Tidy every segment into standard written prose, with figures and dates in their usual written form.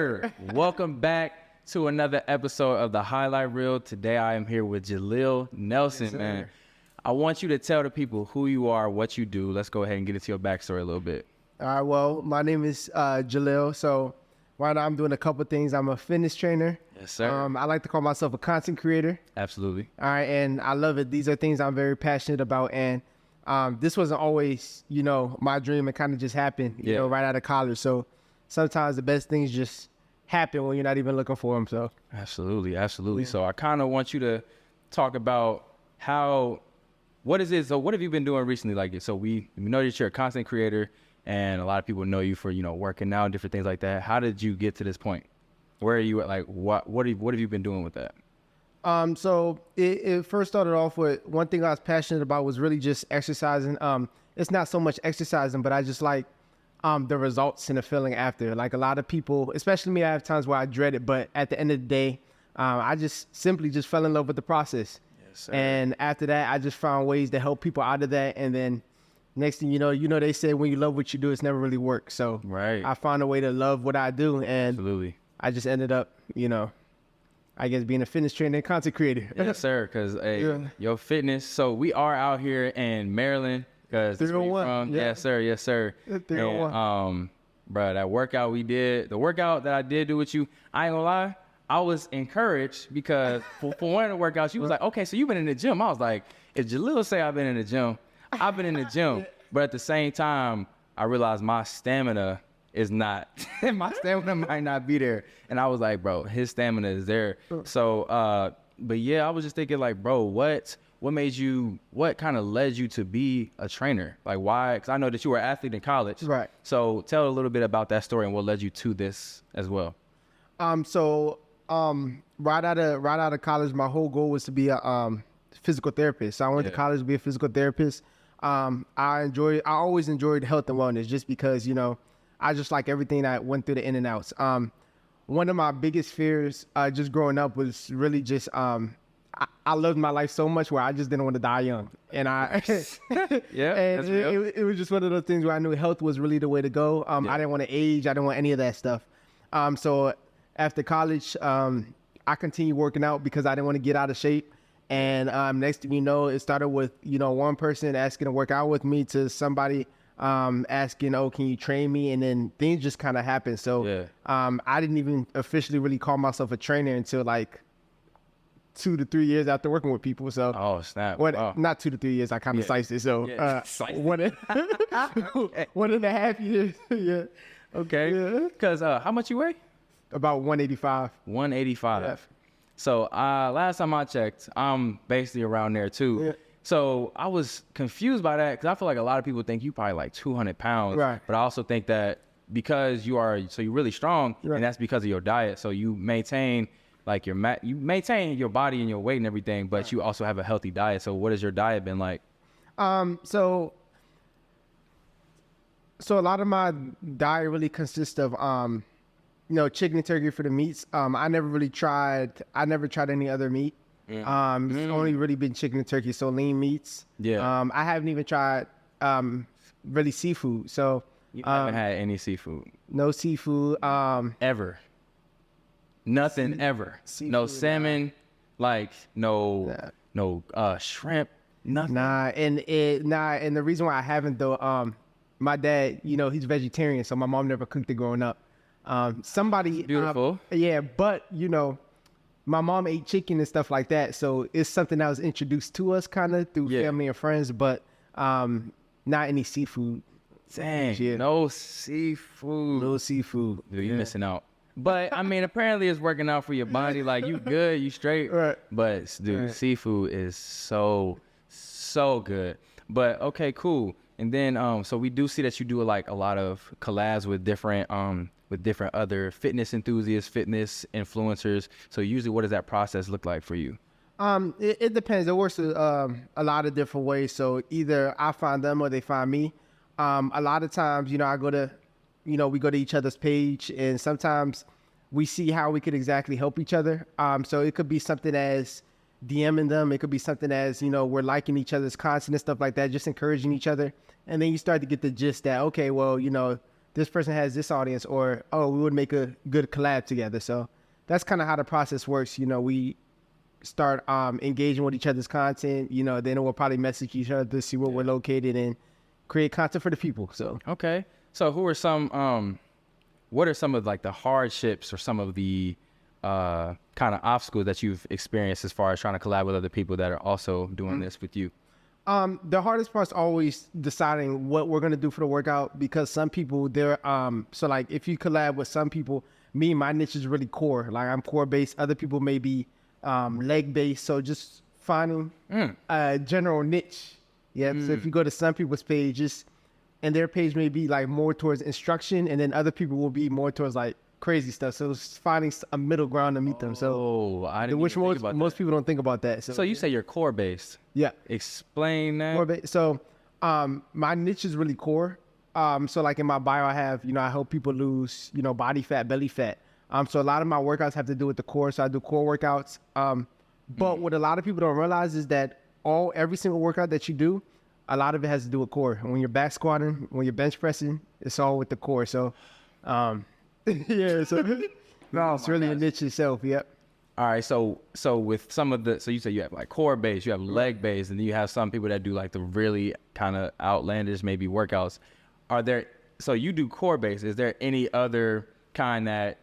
sir. Welcome back to another episode of the Highlight Reel. Today I am here with Jalil Nelson, Yes, man. I want you to tell the people who you are, what you do. Let's go ahead and get into your backstory a little bit. All right, well, my name is Jalil. So right now I'm doing a couple things. I'm a fitness trainer. Yes, sir. I like to call myself a content creator. Absolutely. All right, and I love it. These are things I'm very passionate about. And this wasn't always, my dream. It kind of just happened, right out of college. So sometimes the best things just happen when you're not even looking for them. So Absolutely, absolutely. Yeah. So I kind of want you to talk about what is it? So what have you been doing recently? Like, so we know that you're a content creator, and a lot of people know you for working out and different things like that. How did you get to this point? Where are you at? Like, what have you been doing with that? So it first started off with one thing I was passionate about was really just exercising. It's not so much exercising, but I just like the results and the feeling after. Like a lot of people, especially me, I have times where I dread it, but at the end of the day, I just simply fell in love with the process. Yes, sir. And after that, I just found ways to help people out of that. And then next thing you know, they say when you love what you do, it's never really work. So Right. I found a way to love what I do, and Absolutely. I just ended up, I guess being a fitness trainer and content creator. Yes, sir. Because Yeah. your fitness. So we are out here in Maryland. Because 301. Yeah. Yes, sir. Yes, sir. 301. And, bro, that workout we did, the workout that I did do with you, I ain't gonna lie, I was encouraged because for one of the workouts, you was like, okay, so you've been in the gym. I was like, if Jalil say I've been in the gym, I've been in the gym. But at the same time, I realized my stamina is not, my stamina might not be there. And I was like, bro, his stamina is there. So, but yeah, I was just thinking like, bro, what kind of led you to be a trainer? Like why? Because I know that you were an athlete in college. Right. So tell a little bit about that story and what led you to this as well. Right out of college, my whole goal was to be a physical therapist. So I went to college to be a physical therapist. I always enjoyed health and wellness just because, I just like everything that went through the in and outs. One of my biggest fears just growing up was really just I loved my life so much where I just didn't want to die young. And Yeah, and that's real. it was just one of those things where I knew health was really the way to go. I didn't want to age. I didn't want any of that stuff. So after college, I continued working out because I didn't want to get out of shape. And next thing you know, it started with, one person asking to work out with me to somebody asking, oh, can you train me? And then things just kind of happened. So I didn't even officially really call myself a trainer until like 2 to 3 years after working with people. So Oh, snap. what? Wow. Not 2 to 3 years. I kind of sliced it. So Sliced it. 1.5 years. Yeah. Okay. Yeah. Because how much you weigh? About 185. 185. Yeah. So last time I checked, I'm basically around there too. Yeah. So I was confused by that because I feel like a lot of people think you probably like 200 pounds. Right. But I also think that because you're really strong, Right. and that's because of your diet. So you maintain like you maintain your body and your weight and everything, but you also have a healthy diet. So what has your diet been like? So a lot of my diet really consists of chicken and turkey for the meats. I never tried any other meat. It's only really been chicken and turkey, so lean meats. Yeah. I haven't even tried really seafood. So You haven't had any seafood no seafood. ever. Nothing ever. No Seafood, salmon, like no shrimp, nothing. And the reason why I haven't though, my dad, he's vegetarian, so my mom never cooked it growing up. Somebody Beautiful. But my mom ate chicken and stuff like that, so it's something that was introduced to us kind of through family and friends, but not any seafood. Dang, Yeah. no seafood. No seafood. Dude, you're missing out. But I mean, apparently it's working out for your body. Like you good, you straight. Right. But dude, Right. seafood is so good. But okay, cool. And then so we do see that you do like a lot of collabs with different other fitness enthusiasts, fitness influencers. So usually, what does that process look like for you? It depends. It works a lot of different ways. So either I find them or they find me. A lot of times, I go to, we go to each other's page, and sometimes we see how we could exactly help each other. So it could be something as DMing them. It could be something as, we're liking each other's content and stuff like that, just encouraging each other. And then you start to get the gist that, okay, well, this person has this audience, or oh, we would make a good collab together. So that's kind of how the process works. You know, we start engaging with each other's content. You know, then we'll probably message each other to see where we're located and create content for the people. So okay. So who are some what are some of like the hardships or some of the kind of obstacles that you've experienced as far as trying to collab with other people that are also doing this with you? The hardest part's always deciding what we're gonna do for the workout, because some people they're so like if you collab with some people, my niche is really core. Like I'm core based. Other people may be leg based. So just finding a general niche. Yeah. So if you go to some people's pages, and their page may be like more towards instruction, and then other people will be more towards like crazy stuff. So it's finding a middle ground to meet them. So I didn't which even think about most that. people don't think about that. So you say you're core based. Yeah. Explain that. Core based. So my niche is really core. So like in my bio, I have, you know, I help people lose, you know, body fat, belly fat. So a lot of my workouts have to do with the core. So I do core workouts. But what a lot of people don't realize is that every single workout that you do, a lot of it has to do with core. When you're back squatting, when you're bench pressing, it's all with the core. So, yeah. So no, it's really a niche itself. Yep. All right. So with some of so you say you have like core base, you have leg base, and then you have some people that do like the really kind of outlandish maybe workouts. So you do core base. Is there any other kind that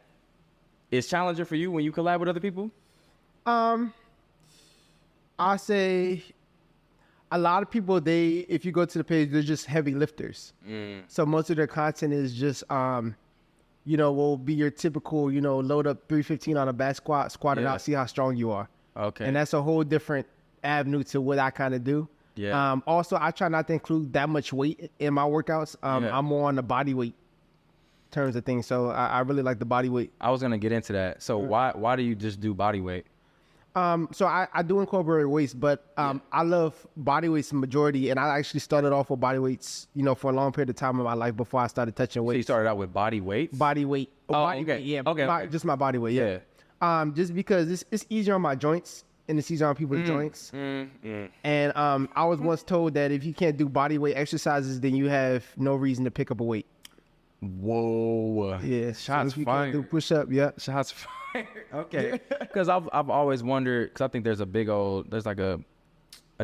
is challenging for you when you collab with other people? I say a lot of people, if you go to the page, they're just heavy lifters. So most of their content is just, you know, will be your typical, you know, load up 315 on a back squat it out, see how strong you are. Okay. And that's a whole different avenue to what I kind of do. Yeah. Also, I try not to include that much weight in my workouts. I'm more on the body weight terms of things. So I really like the body weight. I was going to get into that. So why do you just do body weight? So I do incorporate weights, but I love body weights in majority, and I actually started off with body weights, you know, for a long period of time in my life before I started touching weights. So you started out with body weight? Body weight. Body okay. weight, yeah. Okay. Just my body weight, yeah. Just because it's easier on my joints and it's easier on people's joints. And I was once told that if you can't do body weight exercises, then you have no reason to pick up a weight. Whoa. Yeah. Shots so fired. Do push up, yeah. Shots fired. Okay. Because I've always wondered, because I think there's like a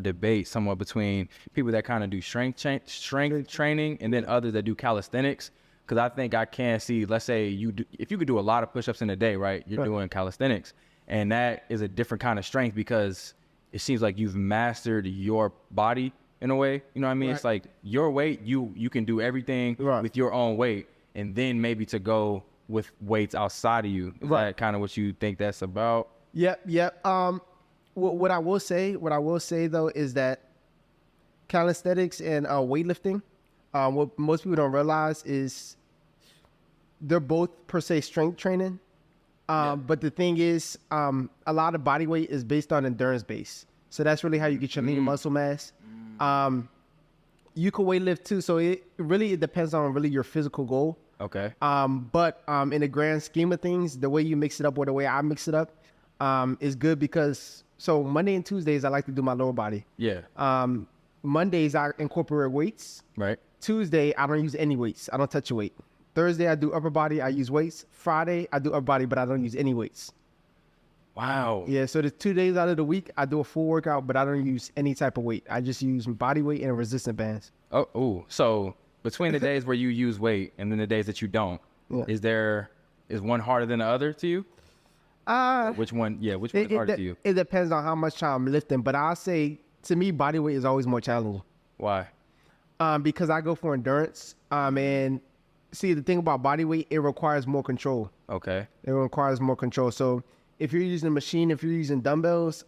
debate somewhat between people that kind of do strength training and then others that do calisthenics. Because I think I can see, let's say if you could do a lot of push-ups in a day, right? You're doing calisthenics, and that is a different kind of strength because it seems like you've mastered your body in a way. You know what I mean? Right. It's like your weight, you can do everything with your own weight, and then maybe to go with weights outside of you. Is that kind of what you think that's about? Yep. What I will say though is that calisthenics and weightlifting, what most people don't realize is they're both per se strength training. But the thing is, a lot of body weight is based on endurance base. So that's really how you get your lean muscle mass. You can weightlift too. So it depends on really your physical goal. Okay. But in the grand scheme of things, the way you mix it up or the way I mix it up is good because so Monday and Tuesdays I like to do my lower body. Yeah. Mondays I incorporate weights. Right. Tuesday I don't use any weights. I don't touch a weight. Thursday I do upper body. I use weights. Friday I do upper body, but I don't use any weights. Wow. Yeah. So the 2 days out of the week I do a full workout, but I don't use any type of weight. I just use body weight and resistance bands. Oh. So between the days where you use weight and then the days that you don't, is one harder than the other to you? Which one is harder to you? It depends on how much time I'm lifting, but I'll say to me, body weight is always more challenging. Why? Because I go for endurance. And see, the thing about body weight, it requires more control. Okay. It requires more control. So if you're using a machine, if you're using dumbbells,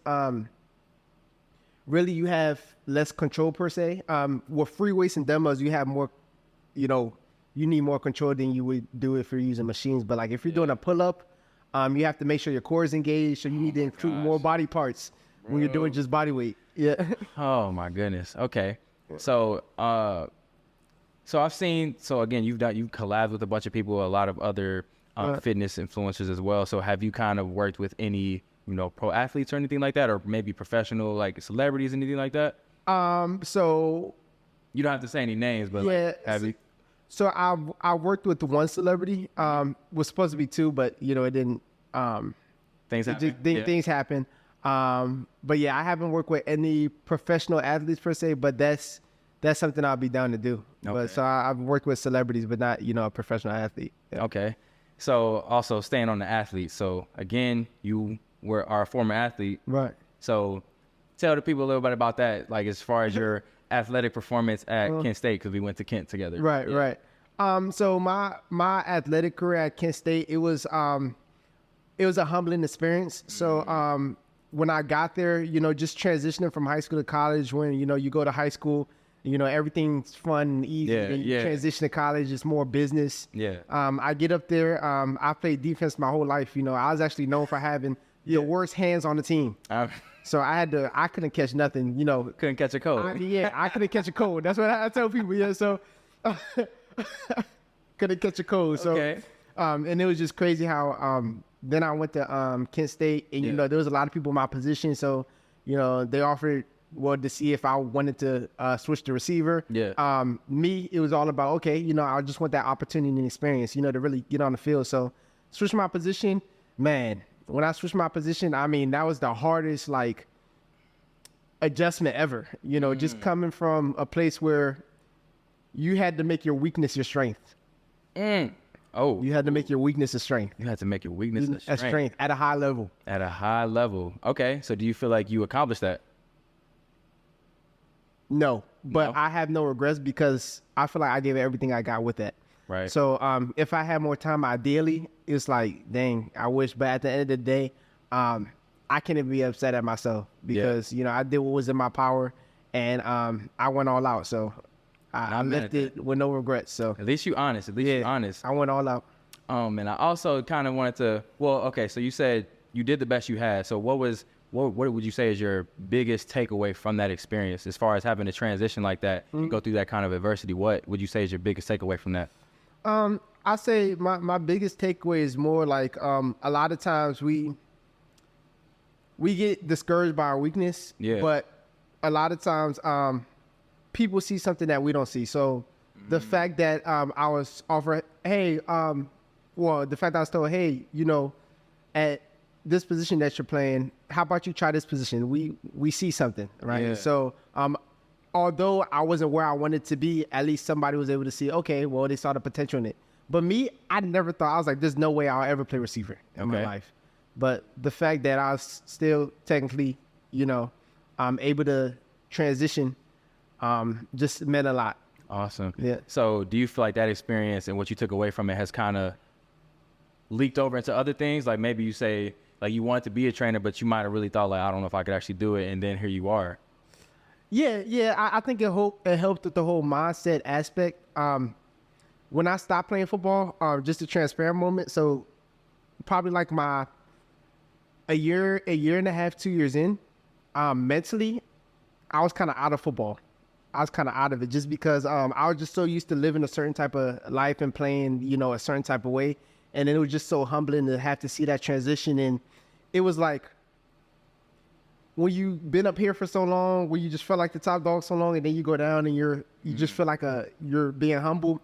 really you have less control per se. With free weights and dumbbells, you have more, you need more control than you would do if you're using machines. But like if you're doing a pull-up, you have to make sure your core is engaged. So you need to include more body parts when you're doing just body weight. Yeah. Oh my goodness. Okay. So, I've seen, again, you've collabed with a bunch of people, a lot of other fitness influencers as well. So have you kind of worked with any, pro athletes or anything like that, or maybe professional, like celebrities, anything like that? So you don't have to say any names, but yeah, have you? So I worked with the one celebrity. Was supposed to be two, but it didn't. Things happen. Things happen. But yeah, I haven't worked with any professional athletes per se, but that's something I'll be down to do. Okay. But so I've worked with celebrities, but not a professional athlete. Yeah. Okay. So also staying on the athlete. So again, you were our former athlete. Right. So tell the people a little bit about that, like as far as your athletic performance at Kent State, because we went to Kent together. Right. Yeah. Right. So my athletic career at Kent State, it was a humbling experience. So when I got there, just transitioning from high school to college, when you go to high school, everything's fun and easy. Yeah, and you yeah. transition to college, it's more business. Yeah. I get up there. I played defense my whole life. I was actually known for having the worst hands on the team. So I couldn't catch nothing. Couldn't catch a cold. I couldn't catch a cold. That's what I tell people. Yeah. So couldn't catch a cold. So, Okay. And it was just crazy how then I went to Kent State, and there was a lot of people in my position. So they offered to see if I wanted to switch to receiver. Yeah. Me, it was all about, okay, I just want that opportunity and experience, to really get on the field. So switch my position, man. When I switched my position, I mean, that was the hardest adjustment ever. Just coming from a place where you had to make your weakness your strength. Oh. You had to make your weakness a strength. You had to make your weakness a strength. At a high level. At a high level. Okay. So do you feel like you accomplished that? No, but No? I have no regrets because I feel like I gave everything I got with that. Right. So if I had more time, ideally, it's like, dang, I wish. But at the end of the day, I can't even be upset at myself because I did what was in my power, and I went all out. So I left it with no regrets. So At least you honest. You're honest. I went all out. And I also kind of wanted to, okay, so you said you did the best you had. So what would you say is your biggest takeaway from that experience as far as having to transition like that, go through that kind of adversity? What would you say is your biggest takeaway from that? I say my biggest takeaway is more like a lot of times we get discouraged by our weakness, but a lot of times people see something that we don't see. So the fact that I was offered, hey, the fact that I was told, hey, at this position that you're playing, how about you try this position? We see something, right? Yeah. So although I wasn't where I wanted to be, at least somebody was able to see, okay, well, they saw the potential in it. But me, I never thought, I was like, there's no way I'll ever play receiver in my life. But the fact that I was still technically, able to transition just meant a lot. Awesome. Yeah. So do you feel like that experience and what you took away from it has kind of leaked over into other things? Like maybe you say, like you wanted to be a trainer, but you might have really thought like, I don't know if I could actually do it. And then here you are. Yeah. I think it helped with the whole mindset aspect. When I stopped playing football, just a transparent moment. So probably like a year and a half, 2 years in, mentally, I was kind of out of football. I was kind of out of it just because I was just so used to living a certain type of life and playing, a certain type of way. And it was just so humbling to have to see that transition. And it was like, when you've been up here for so long, where you just felt like the top dog so long, and then you go down and you just feel like you're being humble,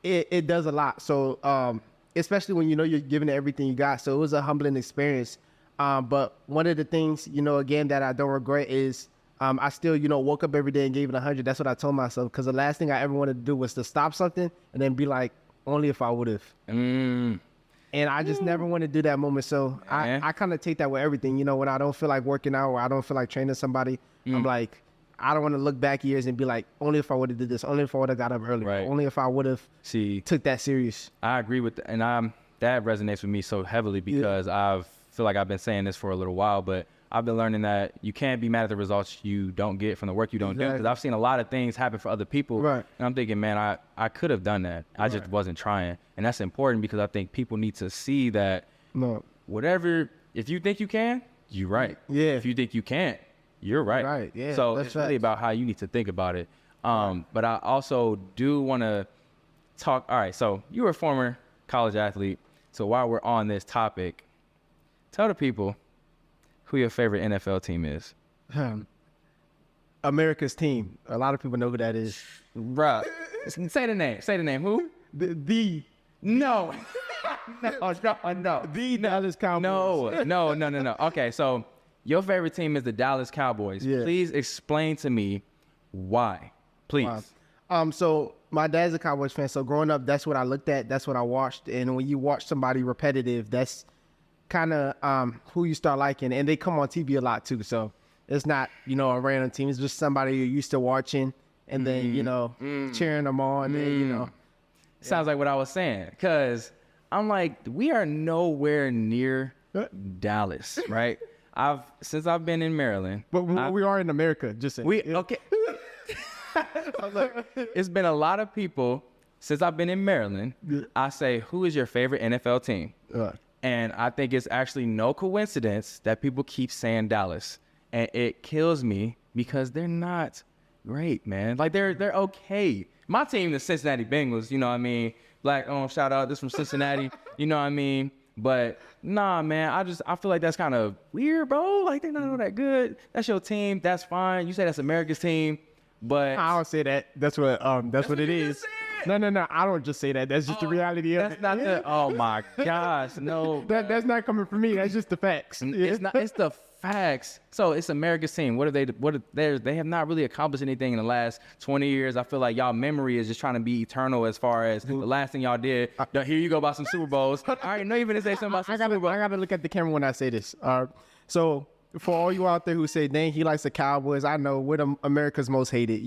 it does a lot. So especially when you're giving it everything you got. So it was a humbling experience. But one of the things, again, that I don't regret is I still, woke up every day and gave it 100. That's what I told myself, because the last thing I ever wanted to do was to stop something and then be like, only if I would have. And I just never want to do that moment. So I kind of take that with everything. When I don't feel like working out or I don't feel like training somebody, I'm like, I don't want to look back years and be like, only if I would have did this, only if I would have got up earlier, only if I would have took that serious. I agree with that. And that resonates with me so heavily because I feel like I've been saying this for a little while, but I've been learning that you can't be mad at the results you don't get from the work you don't do. Because I've seen a lot of things happen for other people. Right. And I'm thinking, man, I could have done that. I just wasn't trying. And that's important because I think people need to see that whatever, if you think you can, you're right. Yeah. If you think you can't, you're right. Right. Yeah. So it's really about how you need to think about it. But I also do want to talk. All right. So you were a former college athlete. So while we're on this topic, tell the people who your favorite NFL team is. America's team. A lot of people know who that is. Bruh. Say the name. Say the name. Who? The No. No. The Dallas Cowboys. No. Okay, so your favorite team is the Dallas Cowboys. Yeah. Please explain to me why. Please. Wow. So my dad's a Cowboys fan. So growing up, that's what I looked at. That's what I watched. And when you watch somebody repetitive, that's kind of who you start liking. And they come on TV a lot too. So it's not, a random team. It's just somebody you're used to watching and then, cheering them on. And then, Sounds like what I was saying. Because I'm like, we are nowhere near Dallas, right? Since I've been in Maryland. But we are in America, just saying. Okay. It's been a lot of people since I've been in Maryland. I say, who is your favorite NFL team? And I think it's actually no coincidence that people keep saying Dallas. And it kills me because they're not great, man. Like they're okay. My team, the Cincinnati Bengals, you know what I mean? Black shout out, this from Cincinnati, you know what I mean? But nah, man, I feel like that's kind of weird, bro. Like they're not all that good. That's your team, that's fine. You say that's America's team, but I don't say that. That's what it is. No. I don't just say that. That's just the reality of that's it. not the. Oh my gosh, no. That's not coming from me. That's just the facts. It's not. It's the facts. So it's America's team. They have not really accomplished anything in the last 20 years. I feel like y'all memory is just trying to be eternal as far as the last thing y'all did. Here you go about some Super Bowls. All right, no, even to say something about some Super Bowls. I gotta look at the camera when I say this. So for all you out there who say, dang, he likes the Cowboys, I know we're America's most hated,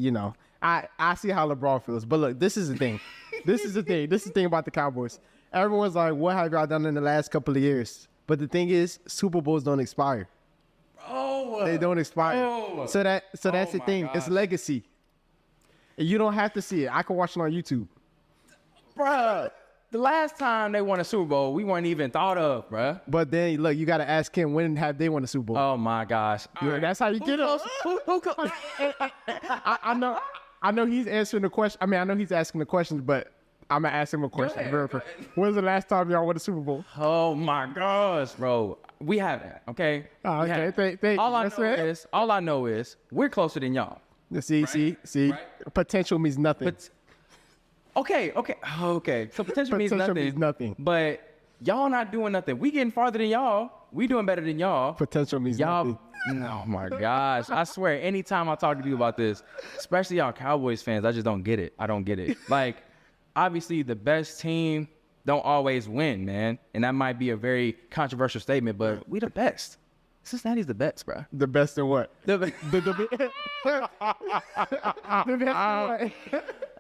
I see how LeBron feels. But look, this is the thing. This is the thing about the Cowboys. Everyone's like, what have y'all done in the last couple of years? But the thing is, Super Bowls don't expire. Oh, they don't expire. Oh. So that's the thing. Gosh. It's legacy. And you don't have to see it. I can watch it on YouTube. Bruh, the last time they won a Super Bowl, we weren't even thought of, bruh. But then, look, you got to ask him, when have they won a Super Bowl? Oh, my gosh. That's how you get it. I know he's answering the question. I mean, I know he's asking the questions, but I'm going to ask him a question. When's the last time y'all won a Super Bowl? Oh, my gosh, bro. We haven't, okay? Okay. All I know is we're closer than y'all. See. Right? Potential means nothing. Okay. So potential means nothing. But y'all not doing nothing. We getting farther than y'all. We doing better than y'all. Potential means nothing. Oh my gosh. I swear, anytime I talk to people about this, especially y'all Cowboys fans, I just don't get it. I don't get it. Like, obviously the best team don't always win, man. And that might be a very controversial statement, but we the best. Cincinnati's the best, bro. The best in what? The best in what?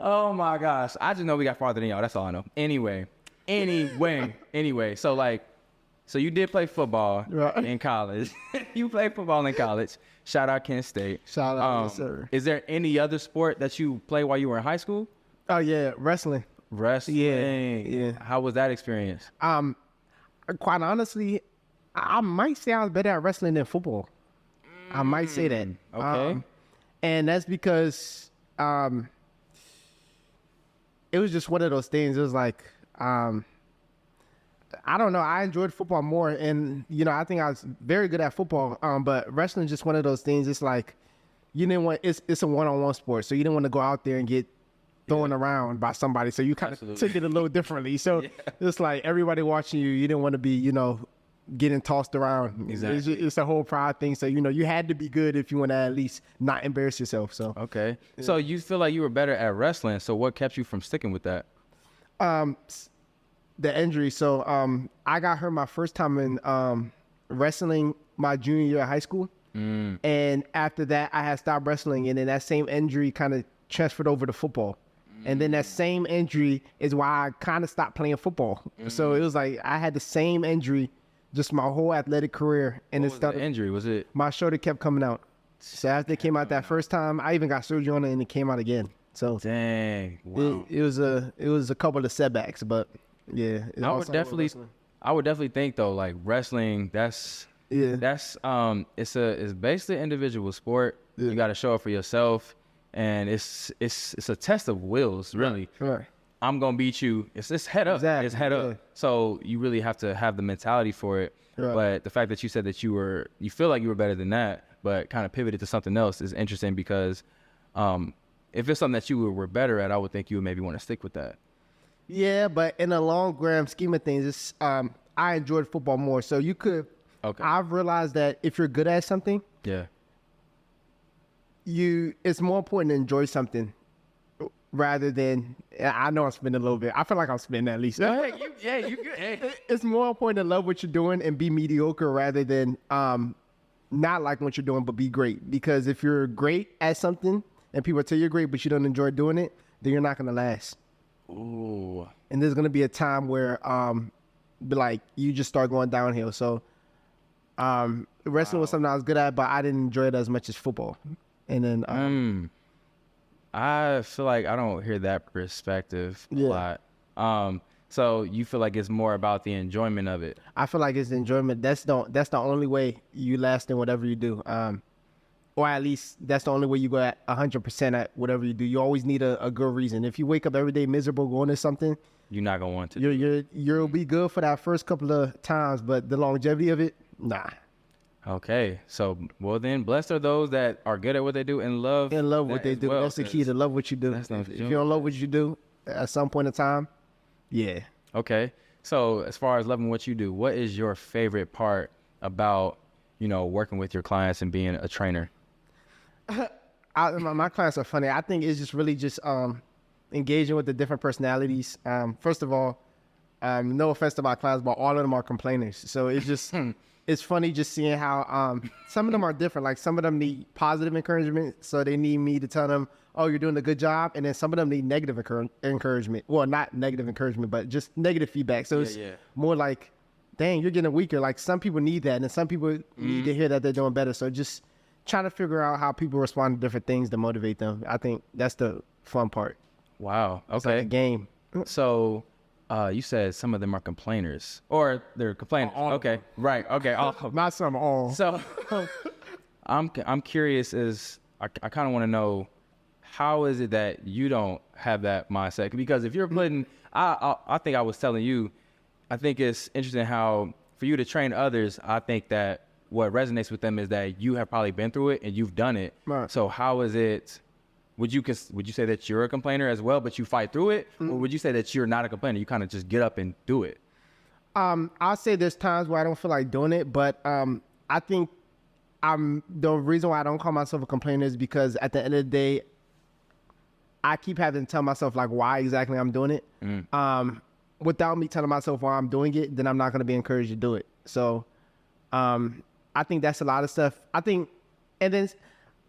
Oh my gosh. I just know we got farther than y'all. That's all I know. Anyway. So you did play football in college. You played football in college. Shout out Kent State. Shout out, yes, sir. Is there any other sport that you played while you were in high school? Oh yeah, wrestling. Yeah. How was that experience? Quite honestly, I might say I was better at wrestling than football. I might say that. Okay. And that's because it was just one of those things. It was like, I don't know. I enjoyed football more, and I think I was very good at football. But wrestling is just one of those things. It's like you didn't want. It's a one-on-one sport, so you didn't want to go out there and get thrown around by somebody. So you kind of took it a little differently. So it's like everybody watching you. You didn't want to be, getting tossed around. Exactly. It's a whole pride thing. So you had to be good if you want to at least not embarrass yourself. So okay. So you feel like you were better at wrestling. So what kept you from sticking with that? The injury. So I got hurt my first time in wrestling my junior year of high school. And after that, I had stopped wrestling. And then that same injury kind of transferred over to football. And then that same injury is why I kind of stopped playing football. So it was like I had the same injury just my whole athletic career. And what was the injury? Was it? My shoulder kept coming out. So after it came out that first time, I even got surgery on it and it came out again. So dang, wow. It was a couple of setbacks, but yeah. I would definitely think though, like wrestling, it's basically an individual sport. You got to show up for yourself, and it's a test of wills, really. Right. I'm gonna beat you. It's head up. Exactly. It's head up. So you really have to have the mentality for it. Right. But the fact that you said that you feel like you were better than that, but kind of pivoted to something else is interesting because if it's something that you were better at, I would think you would maybe want to stick with that. Yeah, but in the long grand scheme of things, it's I enjoyed football more. So you could. Okay. I've realized that if you're good at something, Yeah. it's more important to enjoy something rather than. I know I'm spending a little bit. I feel like I'm spending at least. Hey, you good. Hey. It's more important to love what you're doing and be mediocre rather than not like what you're doing but be great. Because if you're great at something and people tell you're great but you don't enjoy doing it, then you're not gonna last. Ooh. And there's gonna be a time where like you just start going downhill. So wrestling was something I was good at, but I didn't enjoy it as much as football. And then I feel like I don't hear that perspective a Yeah. lot. So you feel like it's more about the enjoyment of it. I feel like it's the enjoyment. That's the only way you last in whatever you do. Or at least that's the only way you go at 100% at whatever you do. You always need a good reason. If you wake up every day miserable going to something, You're not gonna want to. you'll be good for that first couple of times, but the longevity of it, nah. Okay, so well then, blessed are those that are good at what they do and love. And love what that they as do. well, That's the key, 'cause to love what you do. that's no If you joke. don't love what you do at some point in time, yeah. Okay, so as far as loving what you do, what is your favorite part about working with your clients and being a trainer? My clients are funny. I think it's just really just engaging with the different personalities. First of all, no offense to my clients, but all of them are complainers. So it's just it's funny just seeing how some of them are different. Like some of them need positive encouragement, so they need me to tell them, "Oh, you're doing a good job," and then some of them need negative encouragement. Well, not negative encouragement, but just negative feedback. So it's more like, "Dang, you're getting weaker." Like some people need that, and some people need to hear that they're doing better. So just trying to figure out how people respond to different things to motivate them. I think that's the fun part. Wow. It's like a Okay. game. So, you said some of them are complainers, or they're complainers. All of Okay. Right. Okay. All of them. Not some, all. So, I'm curious. I kind of want to know, how is it that you don't have that mindset? Because if you're putting, I think I was telling you, I think it's interesting how for you to train others, I think that what resonates with them is that you have probably been through it and you've done it. Right. So how is it? Would you say that you're a complainer as well, but you fight through it, or would you say that you're not a complainer? You kind of just get up and do it. I'll say there's times where I don't feel like doing it, but I think the reason why I don't call myself a complainer is because at the end of the day, I keep having to tell myself like why exactly I'm doing it. Without me telling myself why I'm doing it, then I'm not going to be encouraged to do it. So I think that's a lot of stuff. I think, and then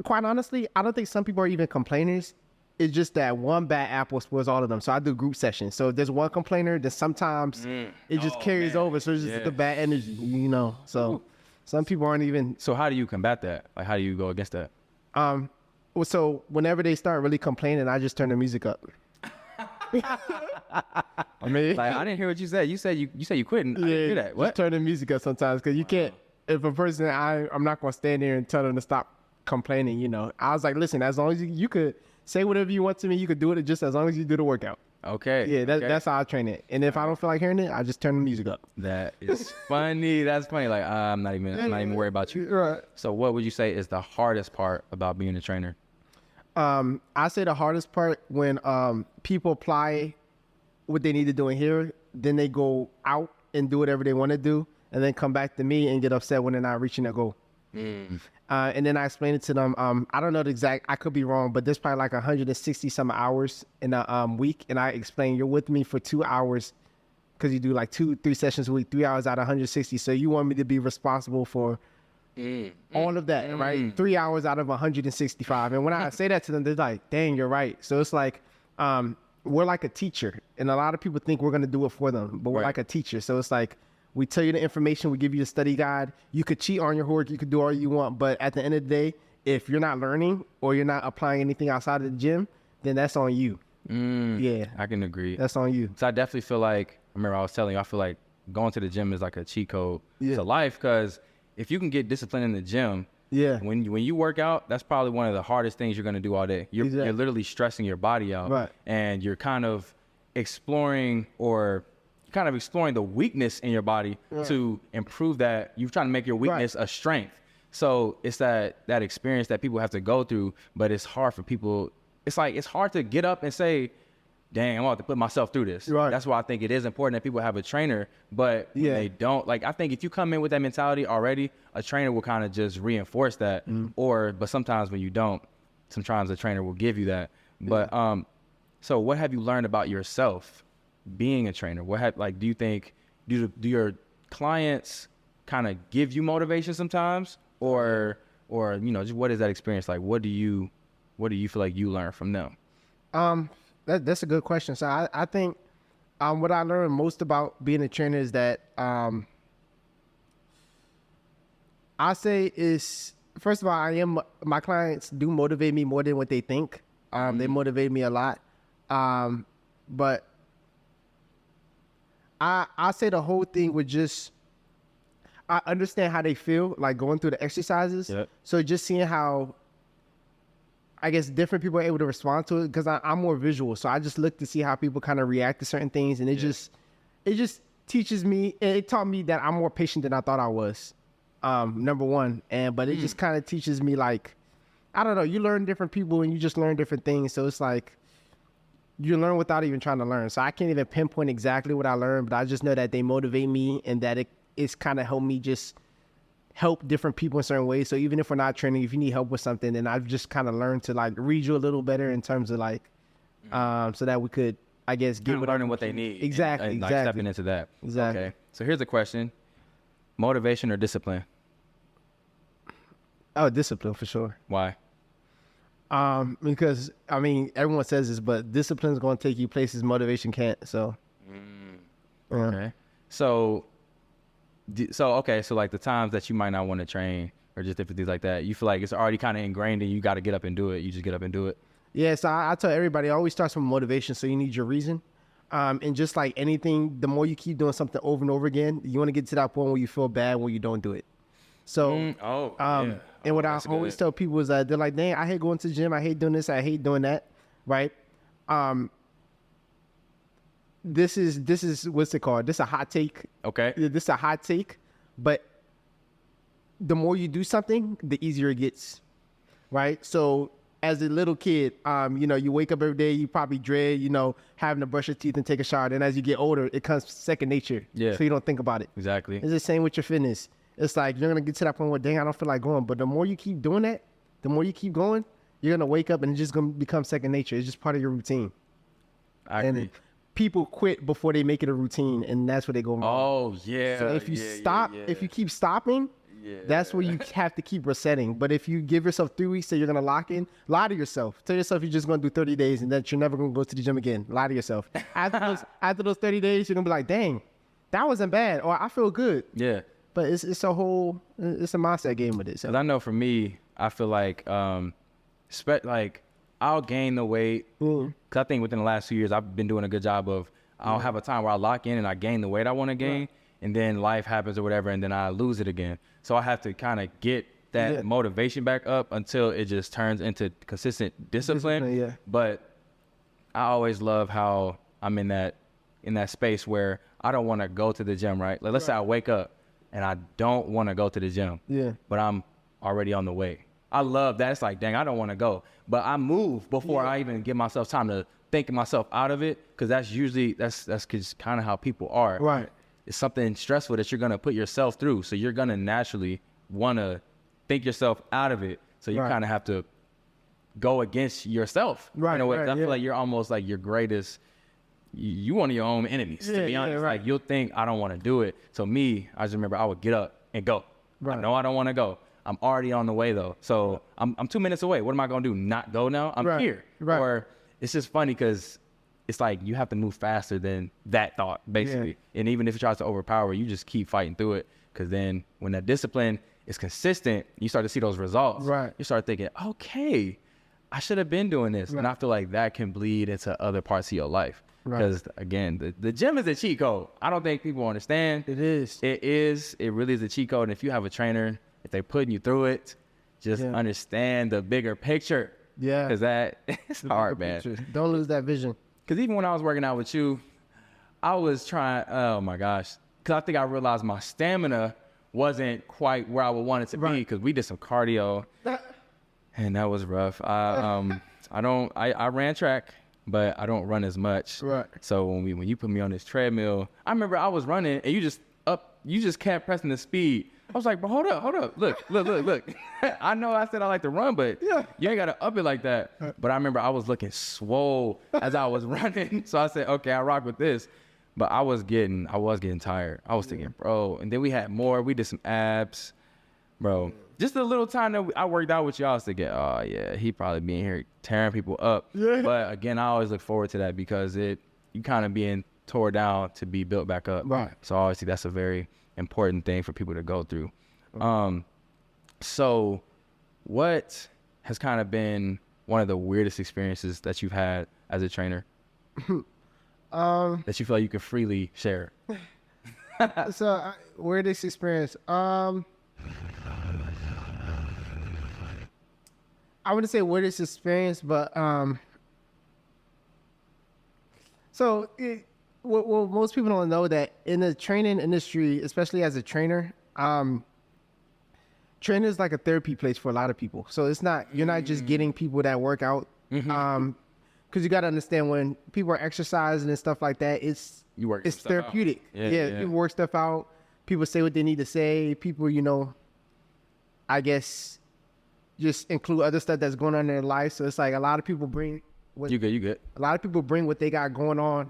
quite honestly, I don't think some people are even complainers. It's just that one bad apple spoils all of them. So I do group sessions. So if there's one complainer, then sometimes it just carries over. So it's just the bad energy, So some people aren't even. So how do you combat that? Like, how do you go against that? Well, so whenever they start really complaining, I just turn the music up. I mean, Like, I didn't hear what you said. You said you quit. I didn't hear that. just What? turn the music up sometimes because you can't. If a person, I'm not gonna stand there and tell them to stop complaining. I was like, listen, as long as you could say whatever you want to me, you could do it just as long as you do the workout. Okay. Yeah, okay. that's how I train it. And if I don't feel like hearing it, I just turn the music up. That is funny. That's funny. Like, I'm not even worried about you. Right. So what would you say is the hardest part about being a trainer? I say the hardest part when people apply what they need to do in here, then they go out and do whatever they want to do, and then come back to me and get upset when they're not reaching their goal. And then I explain it to them. I don't know the exact, I could be wrong, but there's probably like 160 some hours in a week. And I explain, you're with me for 2 hours because you do like 2-3 sessions a week, 3 hours out of 160. So you want me to be responsible for all of that, right? 3 hours out of 165. And when I say that to them, they're like, dang, you're right. So it's like, we're like a teacher. And a lot of people think we're going to do it for them, but we're like a teacher. So it's like, we tell you the information, we give you the study guide. You could cheat on your homework, you could do all you want, but at the end of the day, if you're not learning or you're not applying anything outside of the gym, then that's on you. Yeah, I can agree. that's on you. So I definitely feel like, I remember I was telling you, I feel like going to the gym is like a cheat code to life, because if you can get disciplined in the gym, when you work out, that's probably one of the hardest things you're going to do all day. You're literally stressing your body out, and you're kind of exploring the weakness in your body to improve that. You're trying to make your weakness a strength. So it's that experience that people have to go through, but it's hard for people. It's like, it's hard to get up and say, dang, I'm about to put myself through this. Right. That's why I think it is important that people have a trainer, but when they don't, like, I think if you come in with that mentality already, a trainer will kind of just reinforce that. But sometimes when you don't, sometimes the trainer will give you that. But, so what have you learned about yourself being a trainer? Do you think, do your clients kind of give you motivation sometimes, or, just what is that experience like? What do you feel like you learn from them? That's a good question. So I think what I learned most about being a trainer is that I say is, first of all, my clients do motivate me more than what they think. They motivate me a lot. But I say the whole thing would just, I understand how they feel, like going through the exercises. Yep. So just seeing how, I guess, different people are able to respond to it, because I'm more visual. So I just look to see how people kind of react to certain things. And it just teaches me, it taught me that I'm more patient than I thought I was, number one. But it just kind of teaches me, like, I don't know, you learn different people and you just learn different things. So it's like, you learn without even trying to learn. So I can't even pinpoint exactly what I learned, but I just know that they motivate me and that it's kind of helped me just help different people in certain ways. So even if we're not training, if you need help with something, then I've just kind of learned to, like, read you a little better in terms of, like, so that we could, I guess, get Learning what they need. Exactly. And like stepping into that. Exactly. Okay. So here's a question: motivation or discipline? Oh, discipline for sure. Why? Because I mean, everyone says this, but discipline is going to take you places motivation can't. So, Okay. So like the times that you might not want to train or just different things like that, you feel like it's already kind of ingrained and you got to get up and do it. You just get up and do it. Yeah. So I tell everybody, it always starts from motivation. So you need your reason. And just like anything, the more you keep doing something over and over again, you want to get to that point where you feel bad when you don't do it. So, and what I always tell people is that they're like, dang, I hate going to the gym. I hate doing this. I hate doing that. Right. This is what's it called? This is a hot take. Okay. This is a hot take, but the more you do something, the easier it gets. Right. So as a little kid, you wake up every day, you probably dread, having to brush your teeth and take a shower. And as you get older, it comes second nature. Yeah. So you don't think about it. Exactly. It's the same with your fitness. It's like, you're going to get to that point where, dang, I don't feel like going. But the more you keep doing that, the more you keep going, you're going to wake up and it's just going to become second nature. It's just part of your routine. I agree. And people quit before they make it a routine, and that's where they go wrong. Oh, yeah. So if you if you keep stopping, that's where you have to keep resetting. But if you give yourself 3 weeks that you're going to lock in, lie to yourself. Tell yourself you're just going to do 30 days and that you're never going to go to the gym again. Lie to yourself. After those 30 days, you're going to be like, dang, that wasn't bad. Or I feel good. Yeah. But it's a mindset game with it. So. 'Cause I know for me, I feel like, I'll gain the weight. Cause I think within the last 2 years, I've been doing a good job of, I'll have a time where I lock in and I gain the weight I want to gain, and then life happens or whatever, and then I lose it again. So I have to kind of get that motivation back up until it just turns into consistent discipline. But I always love how I'm in that space where I don't want to go to the gym, right? Like, let's say I wake up and I don't want to go to the gym, but I'm already on the way. I love that. It's like, dang, I don't want to go, but I move before I even give myself time to think myself out of it. Cause that's usually, that's just kind of how people are. Right. It's something stressful that you're going to put yourself through. So you're going to naturally want to think yourself out of it. So you kind of have to go against yourself. Right. In a way. I feel like you're almost like your greatest, you one of your own enemies, to be honest. Like, you'll think, I don't want to do it. So I just remember I would get up and go. Right. I know I don't want to go. I'm already on the way though. So I'm 2 minutes away. What am I going to do? Not go now? I'm here. Right. Or it's just funny because it's like you have to move faster than that thought, basically. And even if it tries to overpower you, just keep fighting through it. Because then when that discipline is consistent, you start to see those results. Right. You start thinking, okay, I should have been doing this. And I feel like that can bleed into other parts of your life. Because again, the gym is a cheat code. I don't think people understand. It is. It really is a cheat code. And if you have a trainer, if they're putting you through it, just understand the bigger picture. Yeah. Because it's hard, man. Don't lose that vision. Because even when I was working out with you, I was trying, oh my gosh. Because I think I realized my stamina wasn't quite where I would want it to be because we did some cardio and that was rough. I ran track, but I don't run as much. Right. So when you put me on this treadmill, I remember I was running and you just kept pressing the speed. I was like, bro, hold up. Look. I know I said I like to run, but you ain't got to up it like that. But I remember I was looking swole as I was running. So I said, okay, I rock with this. But I was getting tired. I was thinking, bro. And then we had more. We did some abs, bro. Just a little time that I worked out with y'all, I was thinking, oh yeah, he probably being here tearing people up. Yeah. But again, I always look forward to that because you kind of being tore down to be built back up. Right. So obviously that's a very important thing for people to go through. So what has kind of been one of the weirdest experiences that you've had as a trainer? That you feel like you can freely share. Weirdest experience. I wouldn't say weirdest experience, but what most people don't know that in the training industry, especially as a trainer, training is like a therapy place for a lot of people. So you're not just getting people that work out. Because you got to understand when people are exercising and stuff like that, it's therapeutic. Yeah, people work stuff out. People say what they need to say. People, I guess, just include other stuff that's going on in their life. So it's like a lot of people bring. You good. A lot of people bring what they got going on,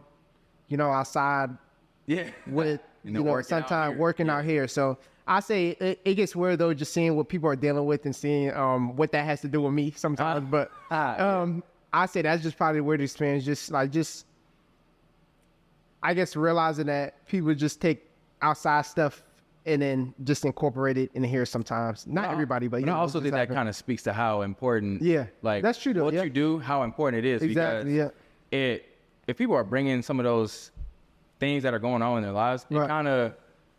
outside. Yeah. With sometimes working out here. So I say it gets weird though, just seeing what people are dealing with and seeing what that has to do with me sometimes. But I say that's just probably the weirdest experience. I guess realizing that people just take outside stuff and then just incorporate it in here sometimes. Not everybody, but I also think that kind of speaks to how important. Yeah, like that's true. Though, what you do, how important it is. Exactly. Because if people are bringing some of those things that are going on in their lives, it kind of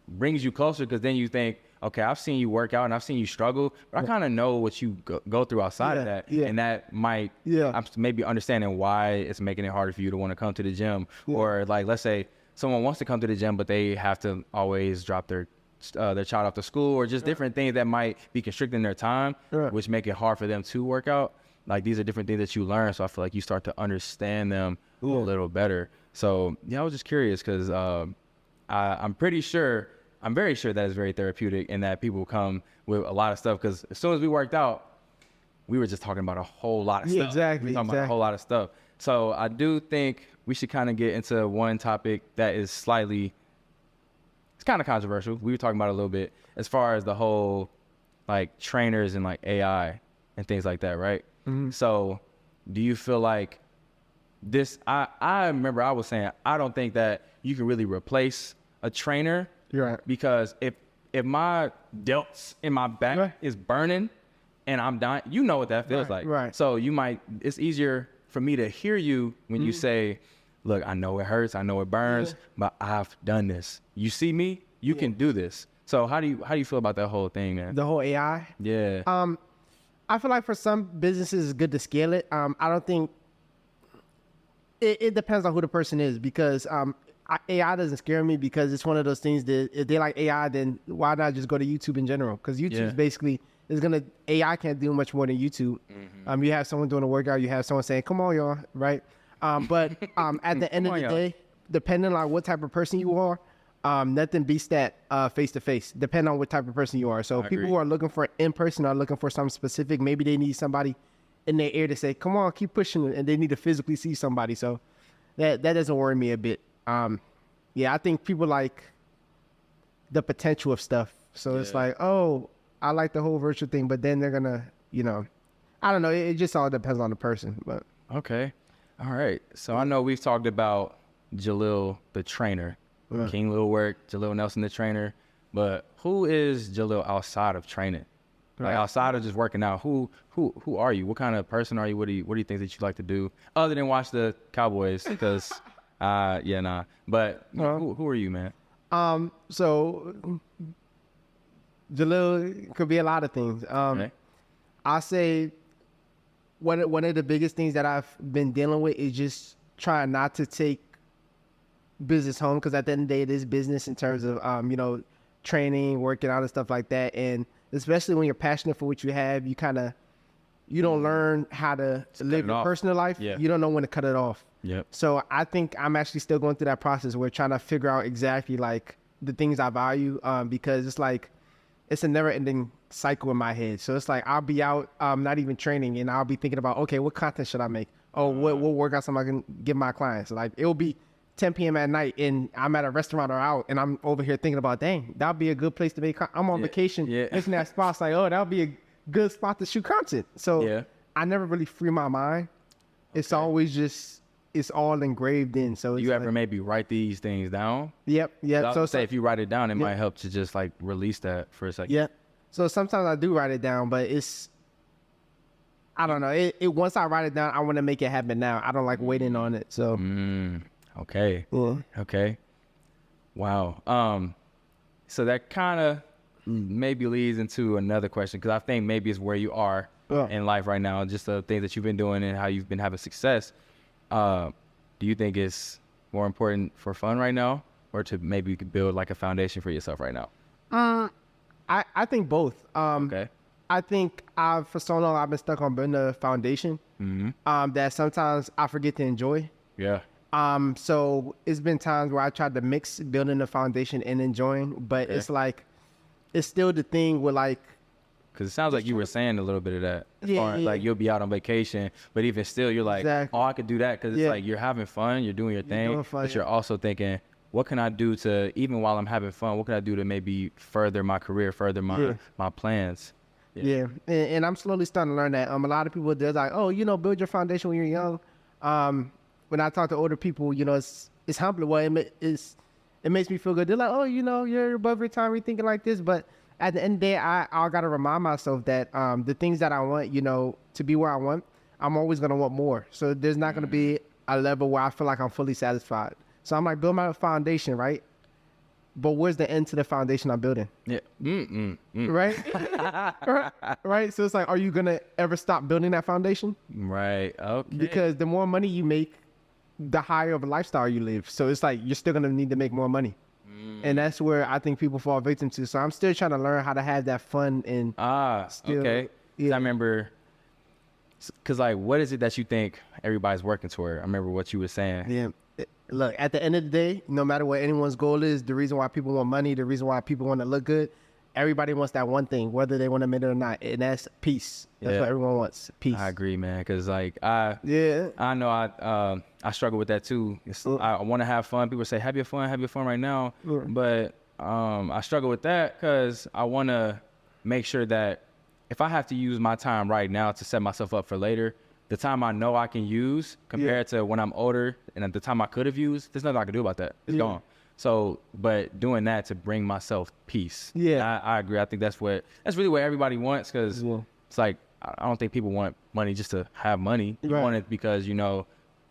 brings you closer because then you think, okay, I've seen you work out and I've seen you struggle, but I kind of know what you go through outside of that. Yeah. And that might, I'm maybe understanding why it's making it harder for you to want to come to the gym. Yeah. Or like, let's say someone wants to come to the gym, but they have to always drop their child off to school or just different things that might be constricting their time, which make it hard for them to work out. Like these are different things that you learn. So I feel like you start to understand them a little better. So I was just curious because I'm very sure that it's very therapeutic and that people come with a lot of stuff. Because as soon as we worked out, we were just talking about a whole lot of stuff. Exactly. We were talking about a whole lot of stuff. So I do think we should kind of get into one topic that is it's kind of controversial. We were talking about it a little bit as far as the whole like trainers and like AI and things like that, right? Mm-hmm. So do you feel like this, I remember I was saying, I don't think that you can really replace a trainer. You're right. Because if my delts in my back is burning and I'm dying, you know what that feels like. Right. So it's easier for me to hear you when you say, look, I know it hurts, I know it burns, but I've done this. You see me, you can do this. So how do you feel about that whole thing, man? The whole AI? Yeah. I feel like for some businesses it's good to scale it. I don't think it depends on who the person is because AI doesn't scare me because it's one of those things that if they like AI, then why not just go to YouTube in general? Because YouTube basically AI can't do much more than YouTube. Mm-hmm. You have someone doing a workout, you have someone saying, come on, y'all, right? But at the end of the day, depending on what type of person you are, nothing beats that face-to-face, depending on what type of person you are. So people who are looking for in-person are looking for something specific. Maybe they need somebody in their ear to say, come on, keep pushing, and they need to physically see somebody. So that doesn't worry me a bit. I think people like the potential of stuff. So it's like, oh, I like the whole virtual thing, but then they're gonna, I don't know. It just all depends on the person. But okay, all right. So I know we've talked about Jalil, the trainer, King Lil Work, Jalil Nelson, the trainer. But who is Jalil outside of training? Like outside of just working out, who are you? What kind of person are you? What do you think that you like to do other than watch the Cowboys? Because But who are you, man? So Jalil could be a lot of things. I say one of the biggest things that I've been dealing with is just trying not to take business home, because at the end of the day, it is business in terms of training, working out and stuff like that. And especially when you're passionate for what you have, you don't learn how to live your personal life. Yeah. You don't know when to cut it off. Yep. So I think I'm actually still going through that process. We're trying to figure out exactly like the things I value, because it's like, it's a never ending cycle in my head. So it's like, I'll be out, not even training, and I'll be thinking about, okay, what content should I make? Oh, what workouts am I going to give my clients? Like, it'll be 10 p.m. at night and I'm at a restaurant or out and I'm over here thinking about, dang, that'll be a good place to make, I'm on vacation. Looking at spots like, oh, that'll be a good spot to shoot content. So I never really free my mind. It's always just, it's all engraved in. So it's you ever maybe write these things down? Yep. So say if you write it down, it might help to just like release that for a second. Yeah. So sometimes I do write it down, but I don't know. Once I write it down, I want to make it happen now. I don't like waiting on it. So. Okay. Yeah. Okay. Wow. So that kind of maybe leads into another question, because I think maybe it's where you are in life right now, just the things that you've been doing and how you've been having success. Do you think it's more important for fun right now, or to maybe build like a foundation for yourself right now? I think both. Okay. I think for so long I've been stuck on building a foundation that sometimes I forget to enjoy. Yeah. So it's been times where I tried to mix building a foundation and enjoying, but it's like, it's still the thing with like, because it sounds like you were saying a little bit of that. Yeah. Like you'll be out on vacation, but even still, you're like, oh, I could do that, because it's like you're having fun, you're doing your thing, but you're also thinking, what can I do to, even while I'm having fun, what can I do to maybe further my career, further my plans? Yeah. And I'm slowly starting to learn that. A lot of people, they're like, oh, build your foundation when you're young. When I talk to older people, it's humbling. Well, it makes me feel good. They're like, oh, you're above your time, you're thinking like this. But at the end of the day, I got to remind myself that the things that I want, to be where I want, I'm always going to want more. So there's not going to be a level where I feel like I'm fully satisfied. So I'm like, build my foundation, right? But where's the end to the foundation I'm building? Yeah. Right? Right? So it's like, are you going to ever stop building that foundation? Right. Okay. Because the more money you make, the higher of a lifestyle you live. So it's like, you're still going to need to make more money. And that's where I think people fall victim to. So I'm still trying to learn how to have that fun and still. Okay. Yeah. I remember, because like, what is it that you think everybody's working toward? I remember what you were saying. Yeah. Look, at the end of the day, no matter what anyone's goal is, the reason why people want money, the reason why people want to look good, everybody wants that one thing, whether they want to admit it or not, and that's peace. That's what everyone wants, peace. I agree, man, because like I know I struggle with that too. I want to have fun. People say have your fun right now, but I struggle with that because I want to make sure that if I have to use my time right now to set myself up for later, the time I know I can use compared to when I'm older and at the time I could have used, there's nothing I can do about that. It's gone. So, but doing that to bring myself peace. Yeah, I agree. I think that's really what everybody wants, because it's like, I don't think people want money just to have money. You want it because, you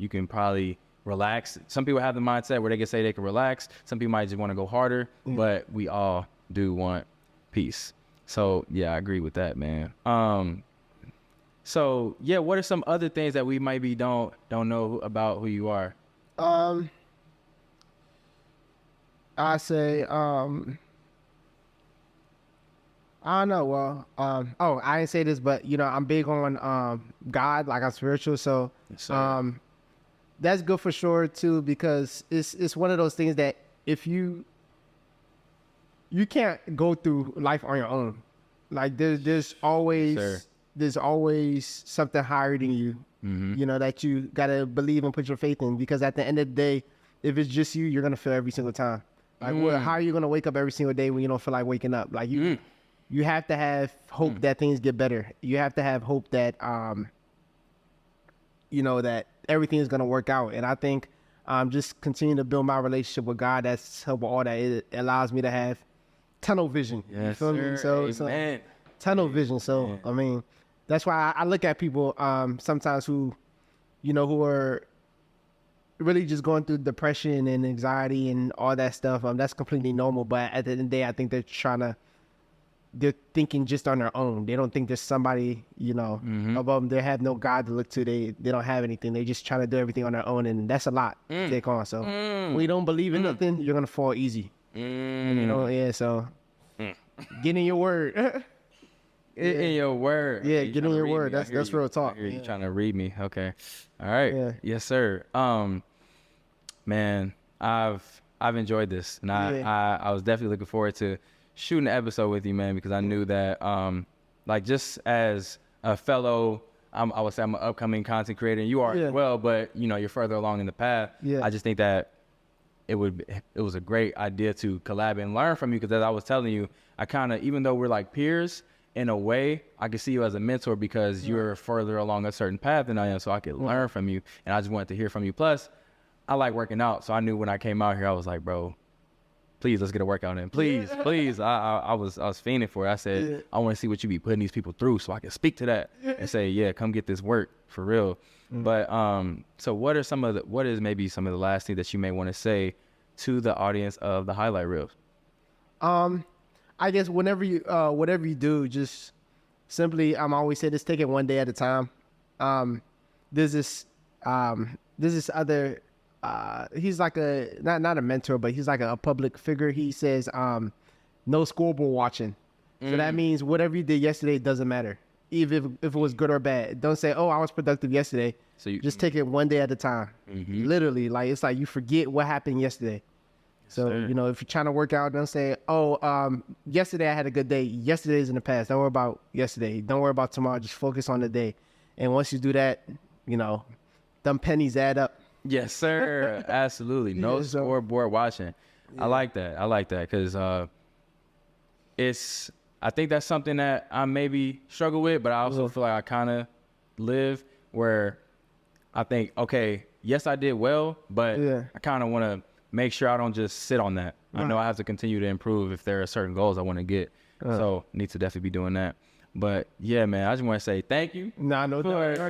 can probably relax. Some people have the mindset where they can say they can relax. Some people might just want to go harder, but we all do want peace. So yeah, I agree with that, man. So yeah, what are some other things that we maybe don't know about who you are? I say, I don't know. Well, I didn't say this, but I'm big on God, like I'm spiritual. So, that's good for sure too, because it's one of those things that if you can't go through life on your own. Like there's always something higher than you, that you gotta believe and put your faith in. Because at the end of the day, if it's just you, you're gonna fail every single time. Like, how are you gonna wake up every single day when you don't feel like waking up? Like you have to have hope that things get better. You have to have hope that that everything is gonna work out. And I think just continue to build my relationship with God. That's helping all that. It allows me to have tunnel vision. Yes, you feel me? So tunnel vision. So I mean, that's why I look at people sometimes who are really just going through depression and anxiety and all that stuff. That's completely normal. But at the end of the day, I think they're thinking just on their own. They don't think there's somebody, above them. They have no God to look to. They don't have anything. They just trying to do everything on their own. And that's a lot to take on. So when you don't believe in nothing, you're going to fall easy. You know, yeah. So get in your word. In your word. Yeah, You get in tryna your read word. me. I That's hear you. real talk. I hear you Yeah. trying to read me. Okay. All right. Yeah. Yes, sir. Man, I've enjoyed this, and I was definitely looking forward to shooting an episode with you, man, because I knew that like just as a fellow, I would say I'm an upcoming content creator, and you are as well, but you know you're further along in the path. Yeah. I just think that it was a great idea to collab and learn from you, because as I was telling you, I kind of, even though we're like peers in a way, I can see you as a mentor because you're further along a certain path than I am, so I could learn from you, and I just wanted to hear from you. Plus, I like working out, so I knew when I came out here, I was like, bro, please, let's get a workout in. Please, please. I was fiending for it. I said, I want to see what you be putting these people through so I can speak to that and say, yeah, come get this work for real. But so what is maybe some of the last things that you may want to say to the audience of the highlight reels? I guess whatever you do, just simply, I'm always say this, take it one day at a time. There's this other, he's like not a mentor, but he's like a public figure. He says, no scoreboard watching. So that means whatever you did yesterday doesn't matter, even if it was good or bad. Don't say, oh, I was productive yesterday. So you just take it one day at a time. Literally, like it's like you forget what happened yesterday. So, you know, if you're trying to work out, don't say, oh, yesterday I had a good day. Yesterday's in the past. Don't worry about yesterday. Don't worry about tomorrow. Just focus on the day. And once you do that, you know, them pennies add up. Yes, sir. Absolutely. No scoreboard watching. I like that. I like that because I think that's something that I maybe struggle with, but I also feel like I kind of live where I think, okay, yes, I did well, but I kind of want to make sure I don't just sit on that. I know I have to continue to improve if there are certain goals I want to get. So need to definitely be doing that. But yeah, man, I just want to say thank you. No,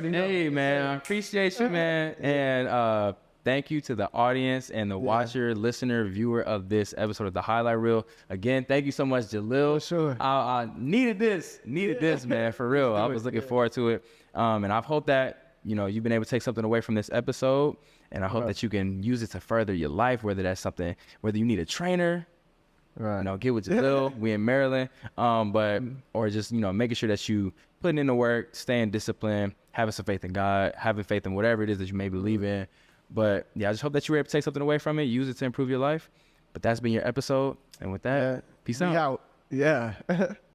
Hey, man, I appreciate you, man. And thank you to the audience and the watcher, listener, viewer of this episode of the Highlight Reel. Again, thank you so much, Jalil. For sure. I needed this, man, for real. I was looking forward to it. And I hope that, you know, you've been able to take something away from this episode. And I hope that you can use it to further your life, whether that's something, whether you need a trainer, you know, get with Jalil, we in Maryland, or just, you know, making sure that you putting in the work, staying disciplined, having some faith in God, having faith in whatever it is that you may believe in. But yeah, I just hope that you were able to take something away from it, use it to improve your life. But that's been your episode. And with that, peace out. Yeah.